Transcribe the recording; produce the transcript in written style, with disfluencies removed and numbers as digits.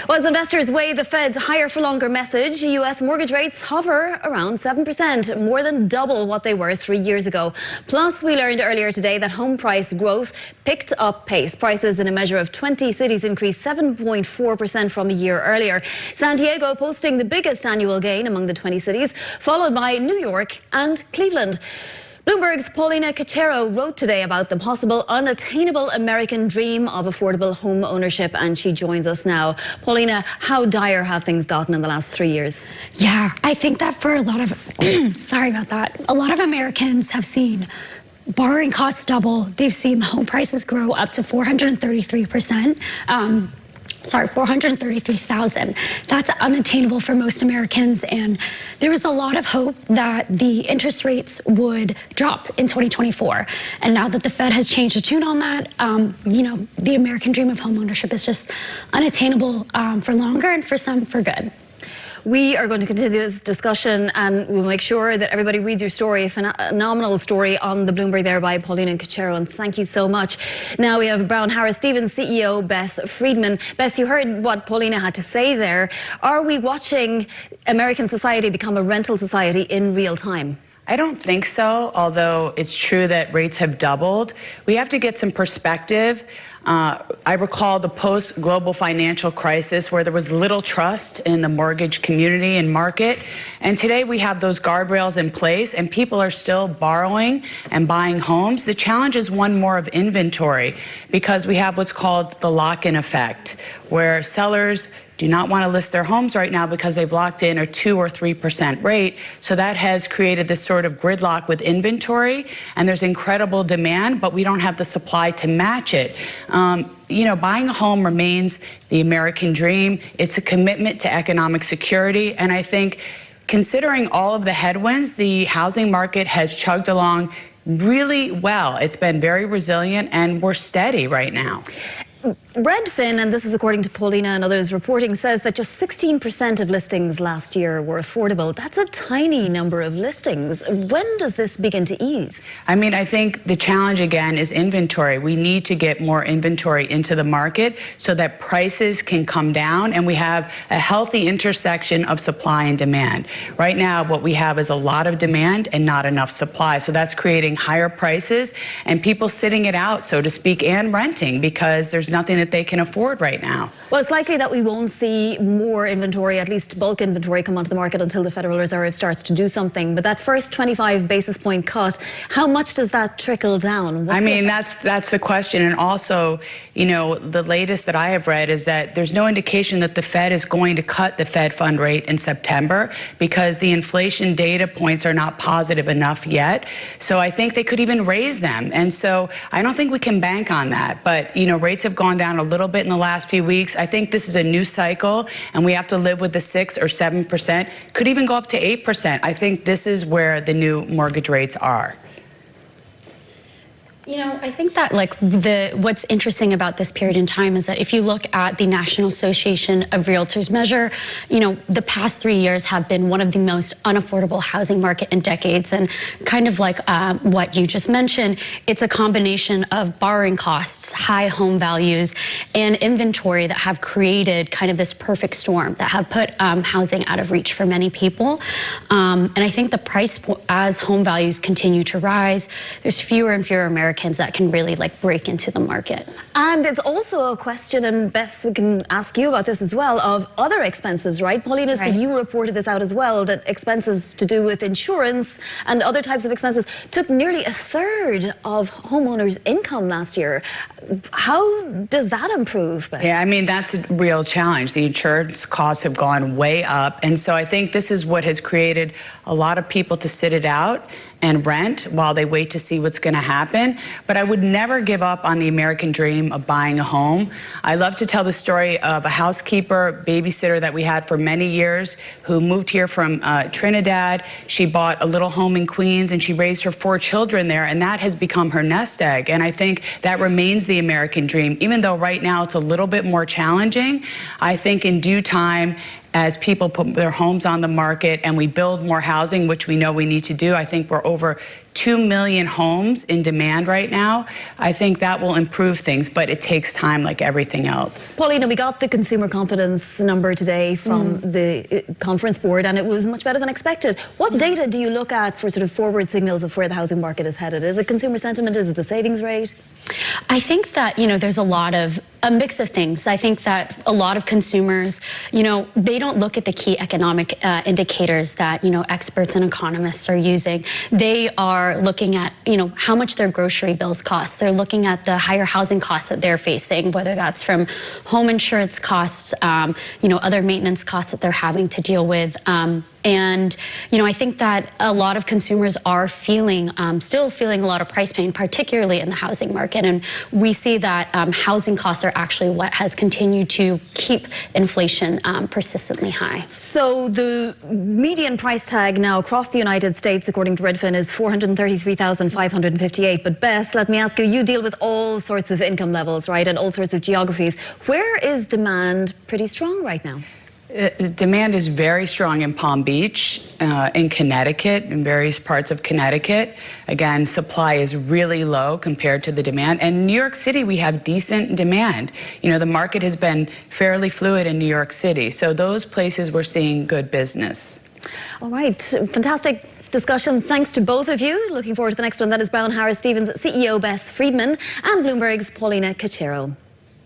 Well, as investors weigh the Fed's higher for longer message, U.S. mortgage rates hover around 7%, more than double what they were 3 years ago. Plus, we learned earlier today that home price growth picked up pace. Prices in a measure of 20 cities increased 7.4% from a year earlier. San Diego posting the biggest annual gain among the 20 cities, followed by New York and Cleveland. Bloomberg's Paulina Cachero wrote today about the possible unattainable American dream of affordable home ownership, and she joins us now. Paulina, how dire have things gotten in the last 3 years? Yeah, I think that for a lot of, sorry about that, a lot of Americans have seen borrowing costs double. They've seen the home prices grow up to 433%. 433,000. That's unattainable for most Americans, and there was a lot of hope that the interest rates would drop in 2024. And now that the Fed has changed the tune on that, the American dream of homeownership is just unattainable for longer, and for some, for good. We are going to continue this discussion, and we'll make sure that everybody reads your story, a phenomenal story on the Bloomberg there by Paulina Cachero, and thank you so much. Now we have Brown Harris Stevens CEO Bess Freedman. Bess, you heard what Paulina had to say there. Are we watching American society become a rental society in real time? I don't think so, although it's true that rates have doubled. We have to get some perspective. I recall the post-global financial crisis where there was little trust in the mortgage community and market. And today we have those guardrails in place and people are still borrowing and buying homes. The challenge is one more of inventory, because we have what's called the lock-in effect, where sellers do not want to list their homes right now because they've locked in a 2 or 3% rate. So that has created this sort of gridlock with inventory, and there's incredible demand, but we don't have the supply to match it. Buying a home remains the American dream. It's a commitment to economic security, and I think considering all of the headwinds, the housing market has chugged along really well. It's been very resilient, and we're steady right now. Redfin, and this is according to Paulina and others reporting, says that just 16% of listings last year were affordable. That's a tiny number of listings. When does this begin to ease? I think the challenge again is inventory. We need to get more inventory into the market so that prices can come down and we have a healthy intersection of supply and demand. Right now, what we have is a lot of demand and not enough supply. So that's creating higher prices and people sitting it out, so to speak, and renting because there's nothing that they can afford right now. Well, it's likely that we won't see more inventory, at least bulk inventory, come onto the market until the Federal Reserve starts to do something. But that first 25 basis point cut, how much does that trickle down? That's the question. And also, the latest that I have read is that there's no indication that the Fed is going to cut the Fed fund rate in September because the inflation data points are not positive enough yet. So I think they could even raise them. And so I don't think we can bank on that. But, rates have gone down a little bit in the last few weeks. I think this is a new cycle and we have to live with the 6 or 7%, could even go up to 8%. I think this is where the new mortgage rates are. I think that what's interesting about this period in time is that if you look at the National Association of Realtors measure, the past 3 years have been one of the most unaffordable housing market in decades. And kind of like what you just mentioned, it's a combination of borrowing costs, high home values, and inventory that have created kind of this perfect storm that have put housing out of reach for many people. And I think the price, as home values continue to rise, there's fewer and fewer Americans that can really break into the market. And it's also a question, and Bess, we can ask you about this as well, of other expenses, right? Paulina, so you reported this out as well, that expenses to do with insurance and other types of expenses took nearly a third of homeowners' income last year. How does that improve, Bess? Yeah, that's a real challenge. The insurance costs have gone way up. And so I think this is what has created a lot of people to sit it out and rent while they wait to see what's going to happen. But I would never give up on the American dream of buying a home. I love to tell the story of a housekeeper, babysitter that we had for many years who moved here from Trinidad. She bought a little home in Queens and she raised her 4 children there, and that has become her nest egg. And I think that remains the American dream, even though right now it's a little bit more challenging. I think in due time, as people put their homes on the market and we build more housing, which we know we need to do, I think we're over 2 million homes in demand right now. I think that will improve things, but it takes time like everything else. Paulina, we got the consumer confidence number today from the conference board, and it was much better than expected. What data do you look at for sort of forward signals of where the housing market is headed? Is it consumer sentiment? Is it the savings rate? I think that, there's a mix of things. I think that a lot of consumers, they don't look at the key economic indicators that, experts and economists are using. They are looking at, how much their grocery bills cost. They're looking at the higher housing costs that they're facing, whether that's from home insurance costs, other maintenance costs that they're having to deal with. And, I think that a lot of consumers are still feeling a lot of price pain, particularly in the housing market. And we see that housing costs are actually what has continued to keep inflation persistently high. So the median price tag now across the United States, according to Redfin, is $433,558. But Bess, let me ask you, you deal with all sorts of income levels, right, and all sorts of geographies. Where is demand pretty strong right now? Demand is very strong in Palm Beach, in Connecticut, in various parts of Connecticut. Again, supply is really low compared to the demand. And New York City, we have decent demand. The market has been fairly fluid in New York City. So those places we're seeing good business. All right. Fantastic discussion. Thanks to both of you. Looking forward to the next one. That is Brown Harris Stevens CEO Bess Freedman and Bloomberg's Paulina Cachero.